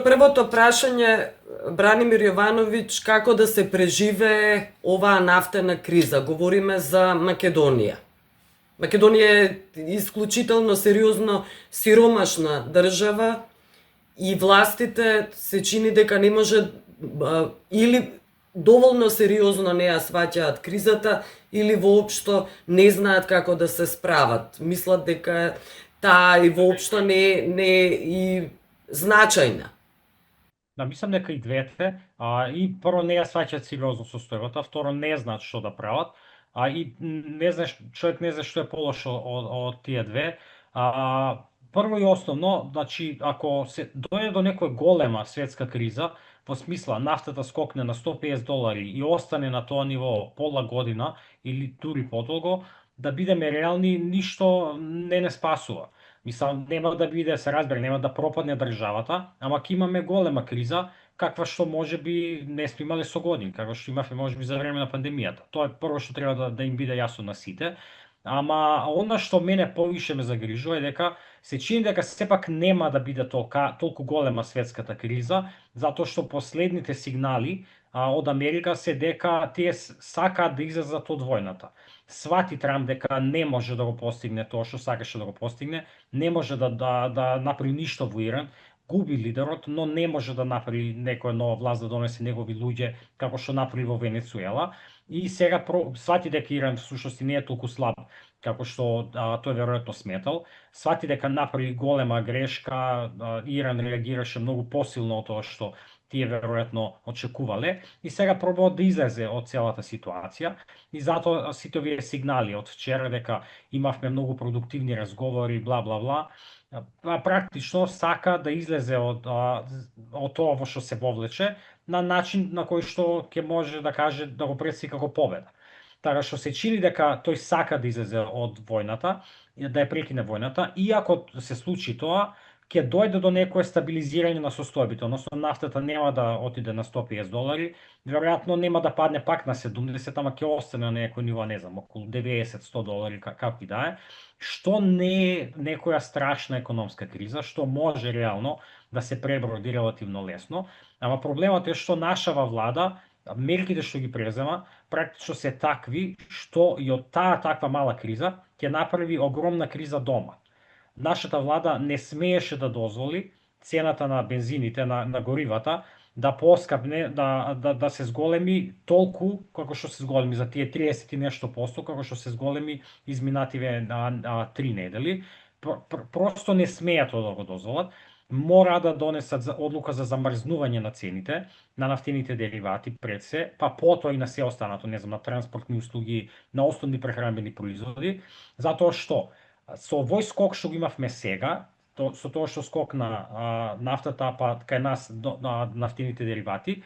првото прашање, Бранимир Јовановиќ, како да се преживее оваа нафтена криза? Говориме за Македонија. Македонија е исклучително сериозно сиромашна држава и властите се чини дека не може или доволно сериозно не ја сваќаат кризата или воопшто не знаат како да се справат. Мислат дека таа и воопшто не е и значајна. Да, мислам дека и двете, и прво не ја сваќаат сериозно состојбата, второ не знаат што да прават, и не знаеш, човек не знае што е полошо од тие две. Прво и основно, значи, ако се дојде до некоја голема светска криза, во смисла нафтата скокне на $150 и остане на тоа ниво пола година или дури подолго, да бидеме реални, ништо не спасува. Мислам, нема да биде, се разбере, нема да пропадне државата, ама ќе имаме голема криза, каква што може би не сме имале со години, каква што имавме може би за време на пандемијата. Тоа е прво што треба да им биде јасно на сите. Ама она што мене повише ме загрижува е дека се чини дека сепак нема да биде толку голема светската криза, затоа што последните сигнали од Америка се дека тие сакаат да излезат од војната. Свати Трамп дека не може да го постигне тоа што сакаше да го постигне, не може да направи ништо во Иран, губи лидерот, но не може да направи некоја нова власт да донесе негови луѓе како што направи во Венецуела. И сега свати дека Иран всушност не е толку слаб како што тој веројатно сметал. Свати дека направи голема грешка, Иран реагираше многу посилно од тоа што тие веројатно очекувале и сега пробува да излезе од целата ситуација и затоа сите овие сигнали од вчера дека имавме многу продуктивни разговори, бла бла бла, практично сака да излезе од тоа во што се вовлече на начин на кој што ќе може да каже да го представи како победа. Така што се чини дека тој сака да излезе од војната, да ја прекине војната, и ако се случи тоа, ќе дојде до некое стабилизирање на состојбите, односно нафтата нема да отиде на $150, веројатно нема да падне пак на 70, ама ќе остане на некој ниво, не знам, околу $90-100, како и да е, што не е некоја страшна економска криза, што може реално да се преброди релативно лесно, ама проблемот е што нашава влада, мерките што ги презема, практично се такви што и од таа таква мала криза ќе направи огромна криза дома. Нашата влада не смееше да дозволи цената на бензините, на горивата, да поскапне, да се зголеми толку како што се зголеми за тие 30 и нешто %, како што се зголеми изминативе 3 недели. Просто не смеат да го дозволат. Мора да донесат одлука за замрзнување на цените на нафтените деривати пред се, па потоа и на се останато, не знам, на транспортни услуги, на основни прехранбени производи, затоа што со овој скок што го имавме сега, со тоа што скок на нафтата, па кај нас нафтените деривати,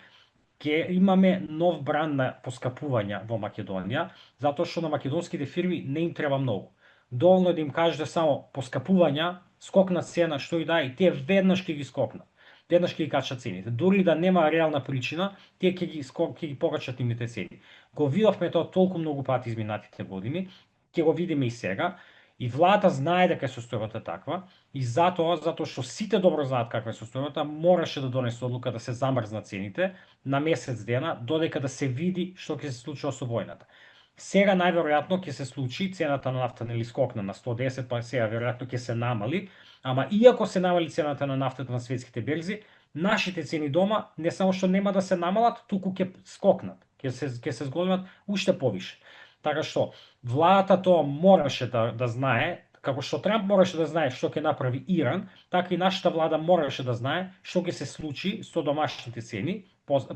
ќе имаме нов бран на поскапувања во Македонија, затоа што на македонските фирми не им треба многу. Доволно е да им кажете само поскапувања, скок на цена, што и да, и тие веднаш ќе ги скокнат. Веднаш ќе ги качат цените. Дури да нема реална причина, тие ќе ги покачат нивните цени. Го видовме тоа толку многу пати изминатите години, ќе го видиме и сега. И владата знае дека е состојбата таква, и затоа што сите добро знаат каква е состојбата, мораше да донесе одлука да се замрзнат цените на месец дена, додека да се види што ќе се случува со војната. Сега најверојатно ќе се случи цената на нафта нели скокна на 110, па сега веројатно ќе се намали, ама иако се намали цената на нафтата на светските берзи, нашите цени дома не само што нема да се намалат, туку ќе скокнат, ќе се зголемат уште повише. Така што владата тоа мораше да знае, како што Трамп мораше да знае што ќе направи Иран, така и нашата влада мораше да знае што ќе се случи со домашните цени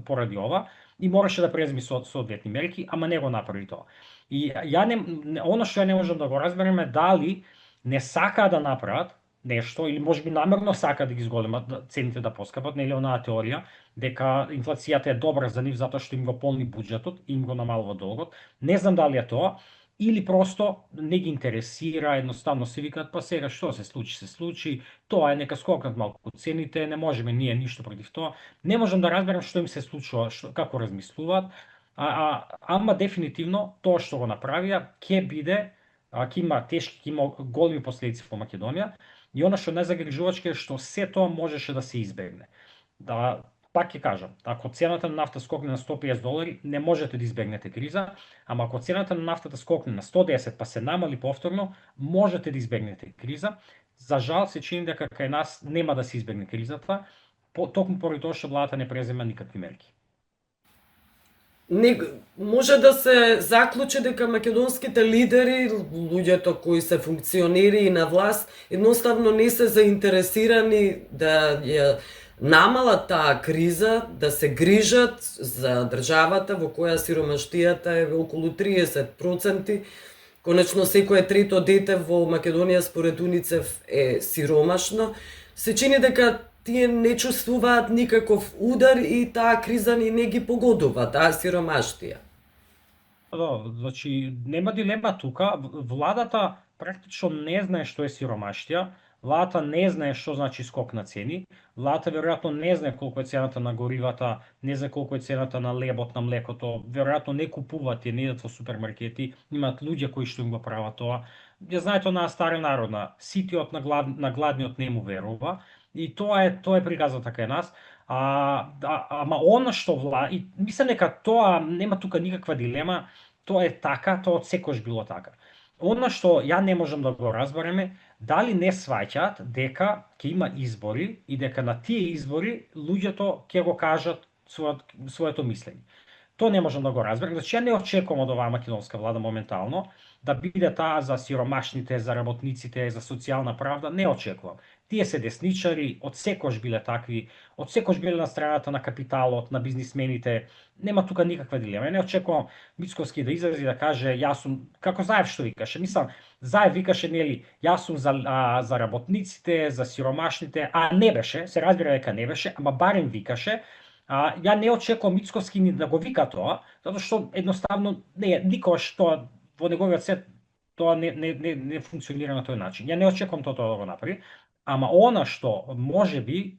поради ова и мораше да преземи соодветни мерки, ама не го направи тоа. И она што ја не можам да го разберам е дали не сакаат да направат нешто или можеби намерно сакаат да ги зголемат цените да поскапат, нели онаа теорија дека инфлацијата е добра за нив затоа што им го полни буџетот и им го намалува долгот. Не знам дали е тоа или просто не ги интересира, едноставно се викаат па сега што се случи, тоа е нека скокнат малку цените, не можеме ние ништо против тоа. Не можам да разберам што им се случува, како размислуваат, ама дефинитивно тоа што го направија ќе биде, ќе има големи последици по Македонија. И она што најзагрижувачки е што се тоа можеше да се избегне. Пак ќе кажам, ако цената на нафта скокне на $150, не можете да избегнете криза, ама ако цената на нафтата скокне на 110 па се намали повторно, можете да избегнете криза. За жал се чини дека кај нас нема да се избегне кризата, токму поради тоа што владата не презема никакви мерки. Може да се заклучи дека македонските лидери, луѓето кои се функционери на власт, едноставно не се заинтересирани да ја намалат таа криза, да се грижат за државата во која сиромаштијата е околу 30%. Конечно, секое трето дете во Македонија според УНИЦЕФ е сиромашно. Се чини дека тие не чувствуваат никаков удар и таа криза не ги погодува, таа сиромаштија. Значи, нема дилема тука. Владата практично не знае што е сиромаштија. Владата не знае што значи скок на цени. Владата веројатно не знае колку е цената на горивата, не знае колку е цената на лебот, на млекото. Веројатно не купуваат, не идат во супермаркети, имаат луѓе кои што им го прават тоа. Ја знаете онаа стара народна, ситиот на гладниот не му верува. И тоа е приказата кај нас. Ама она што и мислам дека тоа нема тука никаква дилема, тоа е така, тоа од секојаш било така. Она што ја не можам да го разбереме, дали не сваќаат дека ќе има избори и дека на тие избори луѓето ќе го кажат своето мислење. Тоа не можам да го разберам. Значи, ја не очекувам од оваа македонска влада моментално да биде таа за сиромашните, за работниците, за социјална правда, не очекувам. Тие се десничари, од секојаш биле такви, од секојаш биле на страната на капиталот, на бизнисмените, нема тука никаква дилема. Не очекувам Мицковски да излезе и да каже јас сум, како Заев што викаше, мислам, Заев викаше нели, јас сум за работниците, за сиромашните, а не беше, се разбира дека не беше, ама барем викаше. Ја не очекувам Мицковски ни да го вика тоа, затоа што едноставно никогаш тоа во неговиот свет тоа не функционира на тој начин. Ја не очекувам тоа да го направи. Ама она што може би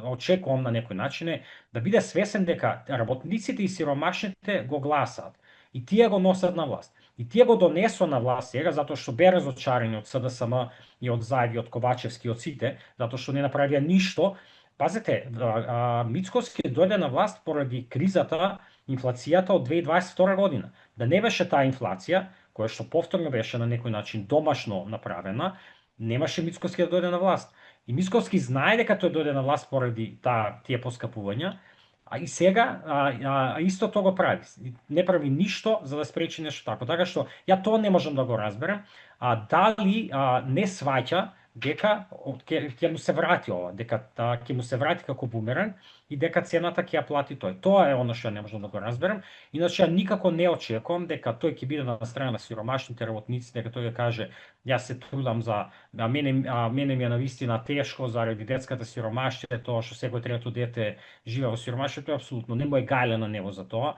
очекувам на некој начин е да биде свесен дека работниците и сиромашните го гласаат и тие го носат на власт. И тие го донесоа на власт сега затоа што беа разочарани од СДСМ и од Заев и од Ковачевски и од сите, затоа што не направија ништо. Пазете, Мицковски дојде на власт поради кризата, инфлацијата од 2022 година. Да не беше таа инфлација, која што повторно беше на некој начин домашно направена, немаше Мицковски да дојде на власт. И Мицковски знае дека тој дојде на власт поради тие поскапувања, а и сега истото го прави. Не прави ништо за да спречи нешто тако. Така што ја тоа не можам да го разберам, дали не сваќа дека ќе му се врати ова, дека ќе му се врати како бумеранг и дека цената ќе ја плати тој. Тоа е она што не можам да го разберам. Иначе ја никако не очекувам дека тој ќе биде на страна на сиромашните работници, дека тој ќе каже јас се трудам за мене ми е навистина тешко заради детската сиромаштија, тоа што секој трето дете живее во сиромаштија, тоа апсолутно не му е гајле на него за тоа.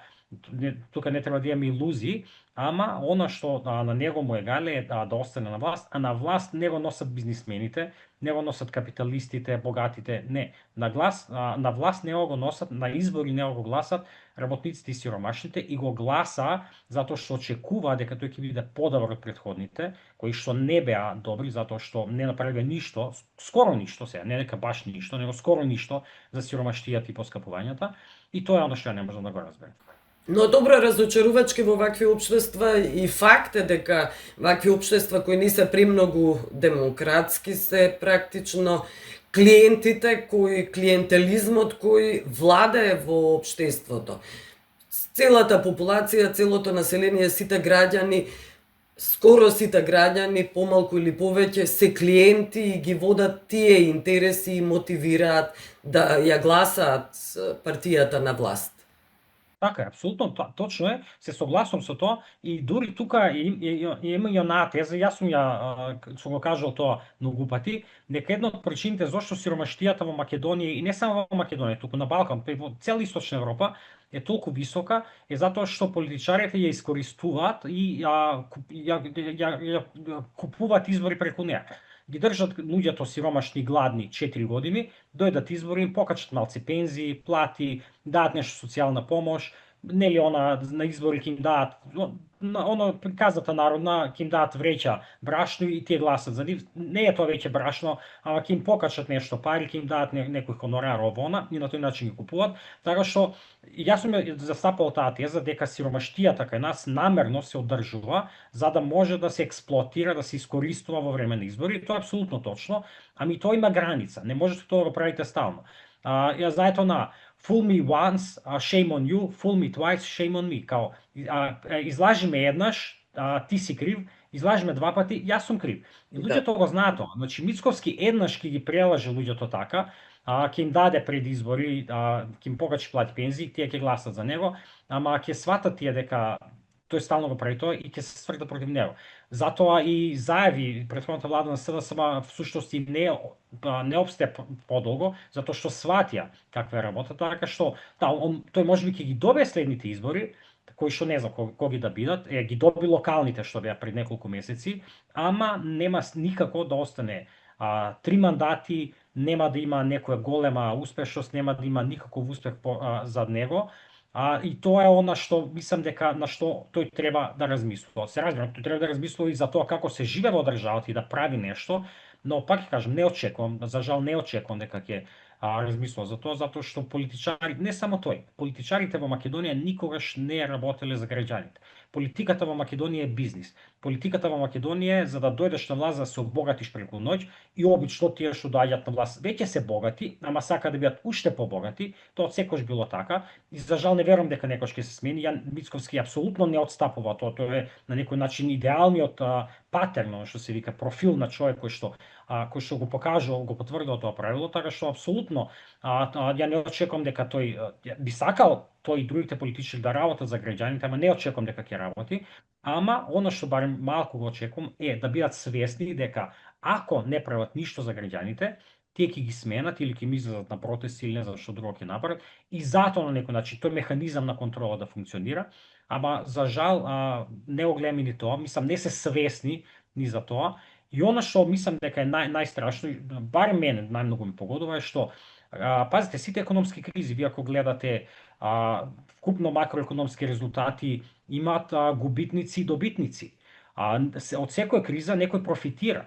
Тука не треба да имаме илузии, ама она што на него му е гале е да остане на власт, а на власт не го носат бизнисмените, не го носат капиталистите, богатите, не. На власт не го носат, на избори не го гласат работниците и сиромашните и го гласа затоа што очекува дека тој ќе биде подобар од претходните, кои што не беа добри затоа што не направија ништо, скоро ништо сега, не дека баш ништо, него скоро ништо за сиромаштијата и поскапувањата, и тоа е она што ја не можам да го разберам. Но добро, разочарувачки во вакви општества и факт е дека вакви општества кои не се премногу демократски се практично клиентите клиентелизмот кој владае во општеството. Целата популација, целото население, сите граѓани, скоро сите граѓани, помалку или повеќе, се клиенти и ги водат тие интереси и мотивираат да ја гласаат партијата на власт. Така е, апсолутно, точно е, се согласувам со тоа и дури тука има и онаа теза, јас сум го кажал тоа многу пати, дека една од причините зошто сиромаштијата во Македонија и не само во Македонија, туку на Балкан, во цела Источна Европа е толку висока, е затоа што политичарите ја искористуваат и ја купуваат избори преку неа. Ги држат луѓето сиромашни, гладни 4 години, дојдат избори, им покачат малце пензии, плати, дадат нешто социјална помош нели она на избори ќе им дадат оно приказната народна ќе им дадат вреќа брашно и тие гласат за нив. Не е тоа веќе брашно, ама ќе им покачат нешто пари, ќе им дадат некој хонорар овона и на тој начин ги купуваат. Така што јас сум застапал таа теза дека сиромаштијата кај нас намерно се одржува за да може да се експлоатира, да се искористува во време на избори. Тоа е апсолутно точно, ами тоа има граница. Не можете тоа да го правите стално. Ја знаете на fool me once, shame on you, fool me twice, shame on me. Као, излажи ме еднаш, ти си крив, излажи ме два пати, јас сум крив. И луѓето го знаат тоа. Значи, Мицковски еднаш ќе ги прелаже луѓето така, ќе им даде пред избори, ќе им покачи плати пензии, тие ќе гласат за него, ама ќе сватат тие дека тој стално го прави тоа и ќе се свртат против него. Затоа и зајави претходната влада на СДСМ всушност и не обсте подолго, затоа што сватија каква е работа, така што тој можеби ќе ги добие следните избори, кои што не знам кои да бидат, ги доби локалните што беа пред неколку месеци, ама нема никако да остане 3 мандати, нема да има некоја голема успешност, нема да има никаков успех за него. И тоа е она што мислам дека на што тој треба да размислува. Се разбирам, тој треба да размислува и за тоа како се живее во државата и да прави нешто, но пак ќе кажам, не очекувам, за жал не очекувам дека ќе размислува за тоа, затоа што политичари, не само тој, политичарите во Македонија никогаш не работеле за граѓаните. Политиката во Македонија е бизнис. Политиката во Македонија е за да дојдеш на власт да се обогатиш преку ноќ и обично тие што доаѓаат на власт веќе се богати, ама сака да бидат уште побогати, тоа отсекош било така и за жал не верувам дека некош ќе се смени. Јан Мицковски апсолутно не отстапува тоа е на некој начин идеалниот патерн, што се вика профил на човек кој што го покажал, го потврдил тоа правило, така што апсолутно ја не очекувам дека тој би сакал тој и другите политичари да работат за граѓаните, ама не очекувам дека ќе работи. Ама она што барем малку го очекувам е да бидат свесни дека ако не прават ништо за граѓаните, тие ќе ги сменат или ќе им излезат на протести или не знам што друго ќе направат и затоа на некој начин тој механизам на контрола да функционира, ама за жал не го гледаме ни тоа, мислам не се свесни ни за тоа. И она што мислам дека е најстрашно, барем мене најмногу ми погодува е што пазите сите економски кризи, вие ако гледате вкупно макроекономски резултати имаат губитници и добитници. Од секоја криза некој профитира.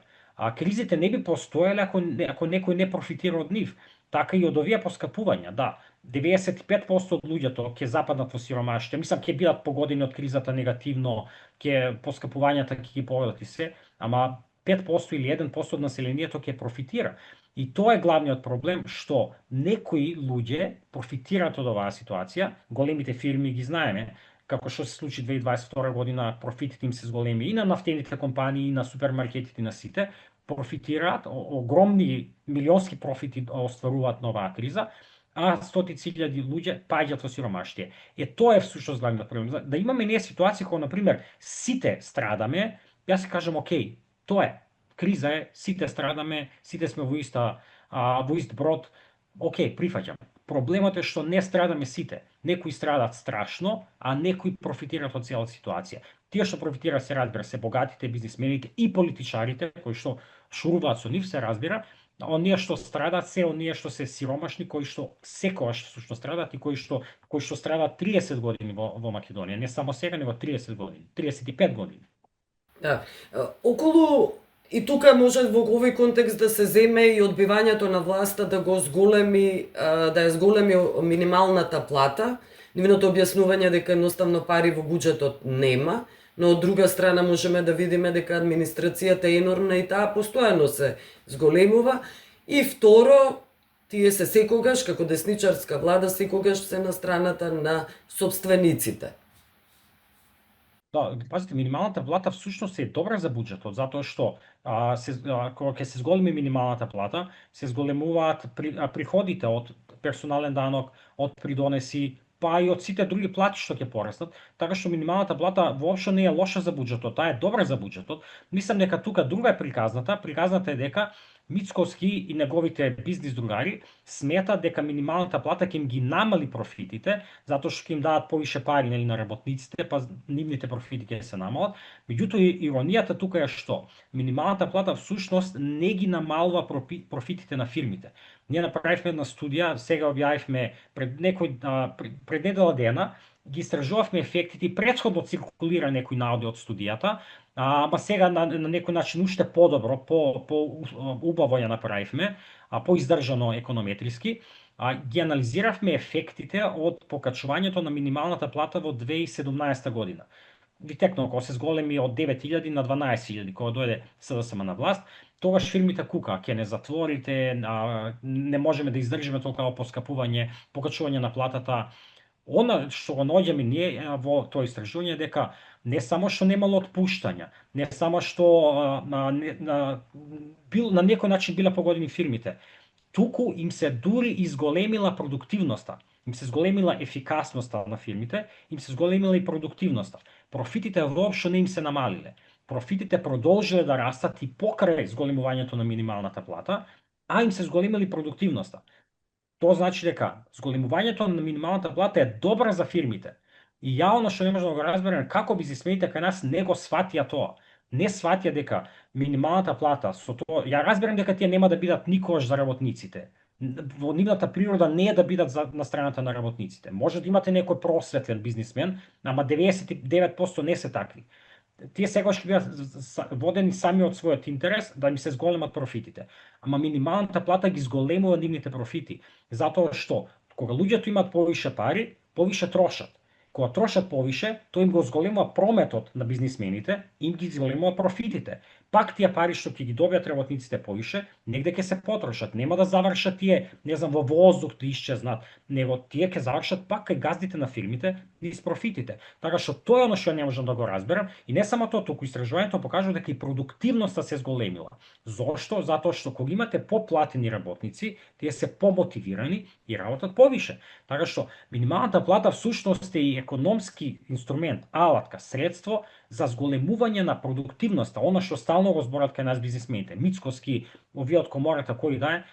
Кризите не би постоеле ако некој не профитира од нив. Така и од овие поскапувања, да. 95% од луѓето ќе западнат во сиромаштија. Мислам ќе бидат погодени од кризата негативно, ќе поскапувањата ќе ги поведат и се, ама 5% или 1% од населението ќе профитира. И тоа е главниот проблем, што некои луѓе профитираат од оваа ситуација, големите фирми ги знаеме, како што се случи 2022 година, профитите им се зголеми и на нафтените компании, и на супермаркетите, и на сите, профитираат, огромни милионски профити остваруваат на оваа криза, а стотици илјади луѓе паѓаат во сиромаштие. Тоа е всушност главниот проблем. Да имаме ние ситуација кога, например, сите страдаме, јас се кажам, окей, тоа е, криза е, сите страдаме, сите сме во ист брод, окей, прифаќам. Проблемот е што не страдаме сите. Некои страдат страшно, а некои профитираат од целата ситуација. Тие што профитираат се разбира се богатите, бизнисмените и политичарите, кои што шуруваат со нив се разбира, оние што страдат се оние што се сиромашни, кои што секогаш всушност страдат и кои што страдат 30 години во Македонија, не само сега, него 30 години, 35 години. Да. Околу и тука може во овој контекст да се земе и одбивањето на власта да го зголеми, да ја зголеми минималната плата, нивното објаснување дека едноставно пари во буџетот нема, но од друга страна можеме да видиме дека администрацијата е енормна и таа постојано се зголемува. И второ, тие се секогаш, како десничарска влада, секогаш се на страната на сопствениците. Да, пазите, минималната плата всушност е добра за буџетот, затоа што кога ќе се зголеми минималната плата, се зголемуваат приходите од персонален данок, од придонеси, па и од сите други плати што ќе пораснат, така што минималната плата воопшто не е лоша за буџетот, таа е добра за буџетот. Мислам дека тука друга е приказната е дека Мицкоски и неговите бизнис другари сметаат дека минималната плата ќе им ги намали профитите, затоа што ќе им дадат повише пари на работниците, па нивните профити ќе се намалат. Меѓутоа, иронијата тука е што минималната плата всушност не ги намалува профитите на фирмите. Ние направивме една студија, сега објавивме пред недела дена, ги истражувавме ефектите и претходно циркулира некој наоди од студијата, ама сега на некој начин уште подобро, убаво ја направивме, поиздржано економетриски, ги анализиравме ефектите од покачувањето на минималната плата во 2017 година. Ви текно, кога се зголеми од 9.000 на 12.000, кога дојде СДСМ на власт, тогаш фирмите кука, ќе не затворите, не можеме да издржиме толкова поскапување, покачување на платата. Она што го наоѓаме ние во тоа истражување дека не само што немало отпуштања, не само што бил на некој начин биле погодени фирмите, туку им се дури изголемила продуктивноста, им се зголемила ефикасноста на фирмите, им се зголемила и продуктивноста. Профитите воопшто не им се намалиле. Профитите продолжиле да растат и покрај зголемувањето на минималната плата, им се зголемила и продуктивноста. Тоа значи дека зголемувањето на минималната плата е добра за фирмите. И ја она што не можам да го разберам како бизнисмените кај нас не го сватија тоа. Не сватија дека минималната плата со тоа, ја разберам дека тие нема да бидат никогаш за работниците. Во нивната природа не е да бидат на страната на работниците. Може да имате некој просветлен бизнисмен, ама 99% не се такви. Тие секогаш ќе бидат водени сами од својот интерес да им се зголемат профитите. Ама минималната плата ги зголемува нивните профити, затоа што кога луѓето имаат повише пари, повише трошат. Кога трошат повише, тоа им го зголемува прометот на бизнисмените, им ги зголемува профитите. Пак тие пари што ќе ги добијат работниците повише, негде ќе се потрошат. Нема да завршат тие, не знам, во воздух да исчезнат, него тие ќе завршат пак кај газдите на фирмите и с профитите. Така што тоа е оно што не можам да го разберам, и не само тоа, туку истражувањето покажува дека и продуктивноста се зголемила. Зошто? Затоа што кога имате поплатени работници, тие се помотивирани и работат повише. Така што минималната плата всушност е и економски инструмент, алатка, средство за зголемување на продуктивноста, она што стално го зборат кај нас бизнисмените. Мицкоски, овие од комората кои да е,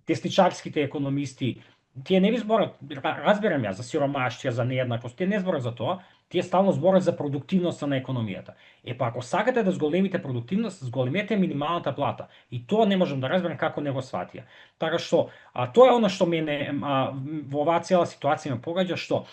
десничарските економисти, тие не ви зборат, разберам ја, за сиромаштија, за нееднаквост, тие не зборат за тоа, тие стално зборат за продуктивноста на економијата. Па ако сакате да зголемите продуктивност, зголемете минималната плата. И тоа не можам да разберам како не го сватија. Така што, тоа е она што мене во оваа цела ситуација ме погаѓа, што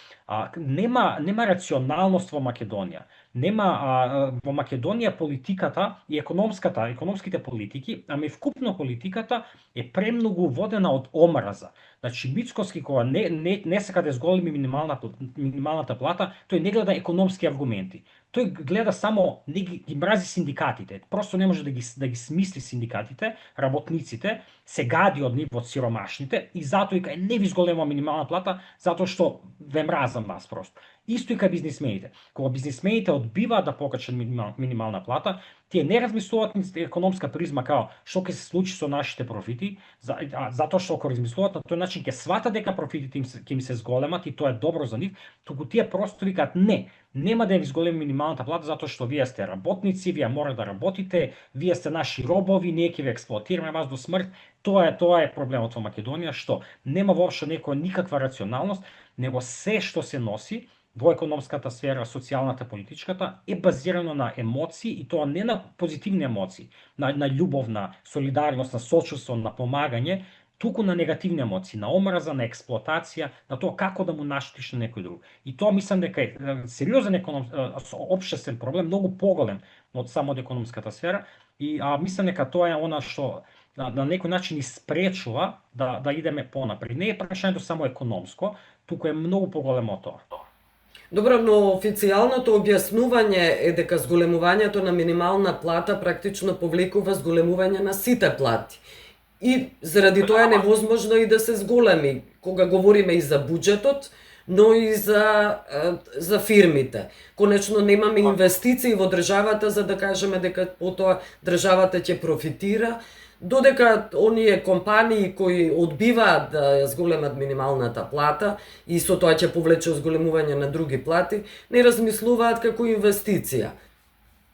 нема рационалност во Македонија. Нема во Македонија политиката и економските политики, ама и вкупно политиката е премногу водена од омраза. Значи Мицкоски кога не сака да зголеми минималната плата, тој не гледа економски аргументи. Тој гледа само, не ги мрази синдикатите. Просто не може да ги смисли синдикатите, работниците, се гади од нив, од сиромашните, и затоа и не ви зголемува минимална плата, затоа што ве мразам вас просто. Исто и кај бизнисмените. Кога бизнисмените одбиваат да покачат минимална плата, тие не размислуваат на економска призма као што ќе се случи со нашите профити, затоа што ако размислуваат на тој начин ќе сватат дека профитите ќе им се зголемат и тоа е добро за нив, туку тие просто викаат не, нема да ви зголеми минималната плата затоа што вие сте работници, вие мора да работите, вие сте наши робови, ние ќе ве експлоатираме вас до смрт. Тоа е проблемот во Македонија, што нема воопшто никаква рационалност, него се што се носи во економската сфера, социјалната, политичката, е базирано на емоции, и тоа не на позитивни емоции, на љубов, на солидарност, на сочувство, на помагање, туку на негативни емоции, на омраза, на експлоатација, на тоа како да му наштиш на некој друг. И тоа мислам дека е сериозен општествен проблем, многу поголем од само од економската сфера, и мислам дека тоа е она што на некој начин испречува да идеме понапред. Не е прашањето само економско, туку е многу поголемо од тоа. Добро, но официјалното објаснување е дека зголемувањето на минимална плата практично повлекува зголемување на сите плати. И заради тоа е невозможно и да се зголеми, кога говориме и за буџетот, но и за фирмите. Конечно немаме инвестиции во државата за да кажеме дека потоа државата ќе профитира, додека оние компании кои одбиваат да зголемат минималната плата и со тоа ќе повлече зголемување на други плати, не размислуваат како инвестиција.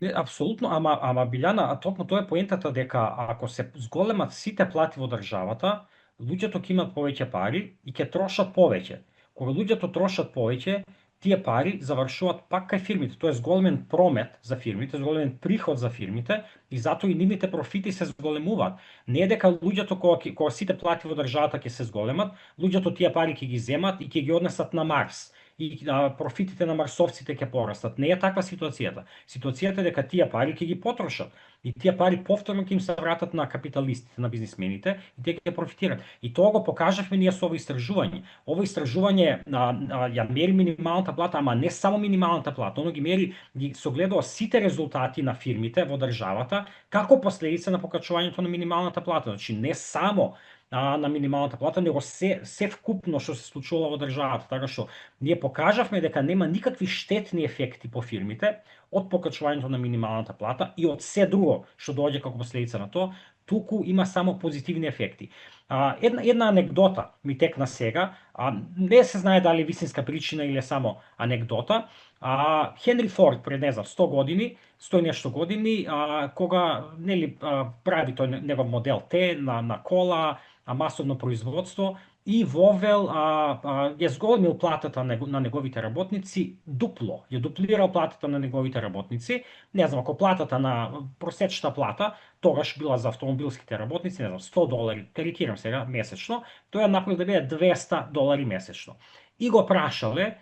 Не, апсолутно, ама Билјана, а токму тоа е поентата дека ако се зголемат сите плати во државата, луѓето ќе имат повеќе пари и ќе трошат повеќе. Кога луѓето трошат повеќе, тие пари завршуваат пак кај фирмите. Тоа е зголемен промет за фирмите, зголемен приход за фирмите и затоа и нивните профити се зголемуваат. Не е дека луѓето кога сите плати во државата ќе се зголемат, луѓето тие пари ќе ги земат и ќе ги однесат на Марс и профитите на марсовците ќе порастат. Не е таква ситуацијата. Ситуацијата е дека тие пари ќе ги потрошат и тие пари повторно ќе им се вратат на капиталистите, на бизнисмените и тие ќе профитираат. И тоа го покажавме ние со ово истражување. Ово истражување ја мери минималната плата, ама не само минималната плата, оно ги мери, ги согледува сите резултати на фирмите во државата како последица на покачувањето на минималната плата. Значи не само на минималната плата, него се вкупно што се случува во државата, така што ние покажавме дека нема никакви штетни ефекти по фирмите од покачувањето на минималната плата и од се друго што доаѓа како последица на тоа, туку има само позитивни ефекти. Една анегдота ми текна сега, не се знае дали е вистинска причина или е само анегдота. Хенри Форд пред 100 години, 100 нешто години, кога прави тој негов модел Т на кола, масовно производство и вовел ја зголемил платата на неговите работници дупло. Ја дуплирал платата на неговите работници. Не знам, ако платата на просечната плата тогаш била за автомобилските работници, не знам, $100, карикирам сега, месечно, тој ја направил да биде $200 месечно. И го прашале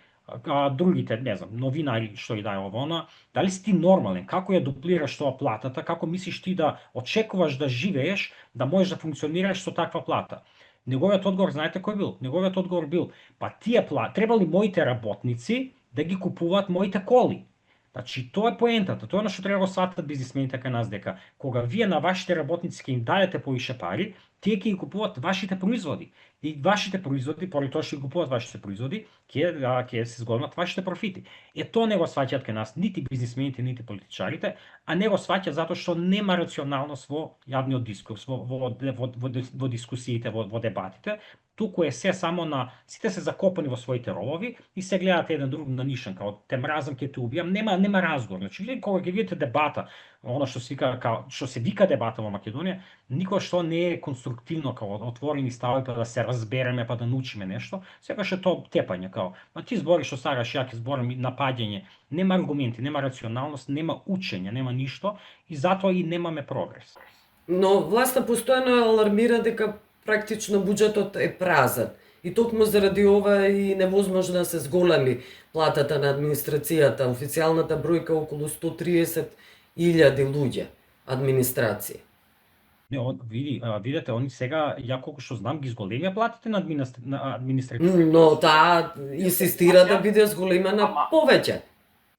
другите, не знам, новинари што и дај ово, дали си ти нормален, како ја дуплираш тоа платата, како мислиш ти да очекуваш да живееш, да можеш да функционираш со таква плата? Неговиот одговор, знаете кој бил? Неговиот одговор бил, па тие требали моите работници да ги купуваат моите коли. Значи, тоа е поентата, тоа е на што треба да го сватат бизнисмените кај нас, дека кога вие на вашите работници ќе им дадете повише пари, тие ќе ги купуваат вашите производи. И вашите производи, поради тоа што ги купуваат вашите производи, ќе се зголемат вашите профити. Тоа не го сваќаат кај нас нити бизнисмените, нити политичарите, а не го сваќаат затоа што нема рационалност во јавниот дискурс, во дискусиите, во дебатите. Туку е се само на сите се закопани во своите ровови и се гледаат еден друг на нишан, као те мразам, ќе те убијам, нема разговор. Значи, вие кога ќе видите дебата, она што се вика дебата во Македонија, никош тоа не е конструктивно, као отворени стави па да се разбереме, па да научиме нешто, секогаш е тоа тепање, као ти збориш што сакаш, ја ќе зборам, напаѓање, нема аргументи, нема рационалност, нема учење, нема ништо и затоа и немаме прогрес. Но власта постојано алармира дека практично буџетот е празен. И токму заради ова и невозможно да се зголеми платата на администрацијата. Официјалната бројка околу 130.000 луѓе администрација. Не, видете, они сега, ја колку што знам, ги зголемија платите на административните. Но таа инсистира да биде зголемена повеќе.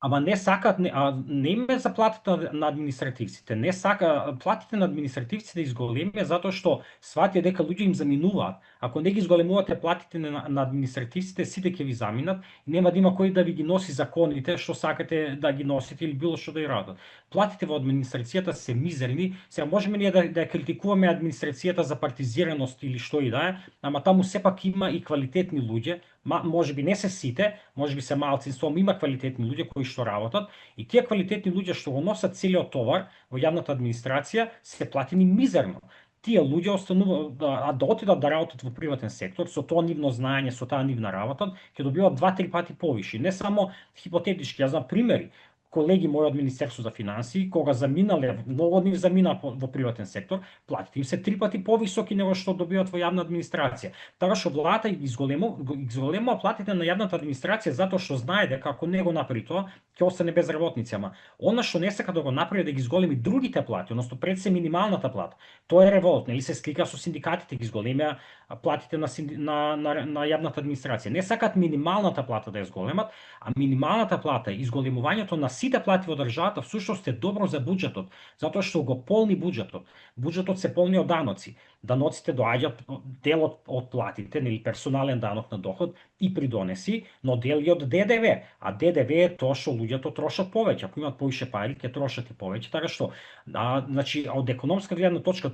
Ама не сакаат, не име за платата на административците, не сака платите на административците да изголемија затоа што сватија дека луѓе им заминуваат. Ако не ги изголемувате платите на административците, сите ќе ви заминат, нема да има кој да ви ги носи законите што сакате да ги носите или било што да ја радат. Платите во администрацијата се мизерни. Сега можеме ние да критикуваме администрацијата за партизираност или што и да е, ама таму сепак има и квалитетни луѓе. Може би не се сите, може би се малцинство, има квалитетни луѓе кои што работат и тие квалитетни луѓе што го носат целиот товар во јавната администрација се платени мизерно. Тие луѓе остануваат да отидат да работат во приватен сектор, со тоа нивно знаење, со таа нивна работа, ќе добиваат 2-3 пати повише. Не само хипотетички, ја знам примери. Колеги мои од Министерство за финансии, кога заминале, многу од нив замина во приватен сектор, платите им се 3 пати повисоки него што добиваат во јавна администрација. Така што владата изголемува платите на јавната администрација затоа што знае дека ако не го направи тоа, ќе остане без работници. Ама она што не сака да го направи да ги изголеми другите плати, односно пред се минималната плата. Тоа е револт, или се слика со синдикатите, ги изголемеа платите на јавната администрација. Не сакаат минималната плата да ја зголемат, а минималната плата, изголемувањето на сите плати во државата всушност е добро за буџетот, затоа што го полни буџетот. Буџетот се полни од даноци. Даноците доаѓаат дел од платите, нели персонален данок на доход и придонеси, но дел и од ДДВ. А ДДВ е тоа што луѓето трошат повеќе. Ако имаат повише пари, ќе трошат и повеќе. Така што, значи, од економска гледна точка,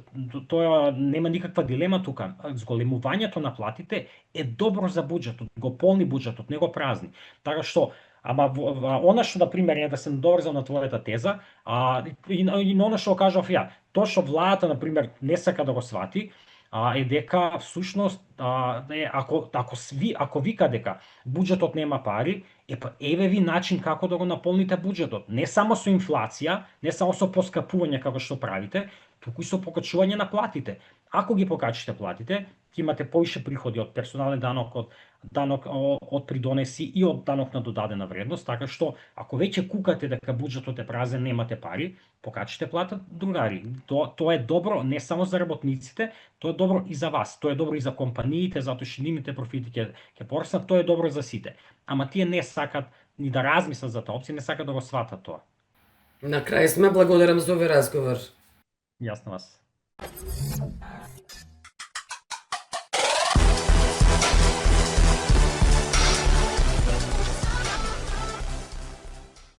тоа нема никаква дилема тука. Зголемувањето на платите е добро за буџетот, го полни буџетот, не го празни. Така што Ама она што, на пример, е да се надоврзам на твојата теза, и на она што кажав ја, тоа што владата, на пример, не сака да го свати, е дека всушност ако вика дека буџетот нема пари, еве ви начин како да го наполните буџетот. Не само со инфлација, не само со поскапување како што правите, туку и со покачување на платите. Ако ги покачите платите, ќе имате повише приходи од персонален данок, од данок од придонеси и од данок на додадена вредност, така што ако веќе кукате дека буџетот е празен, немате пари, покачите плата, другари. Тоа е добро не само за работниците, тоа е добро и за вас, тоа е добро и за компаниите, затоа што нивните профити ќе пораснат, тоа е добро за сите. Ама тие не сакат ни да размислат за таа опција, не сакат да го сватат тоа. На крај сме, благодарам за овој разговор. Јас на вас.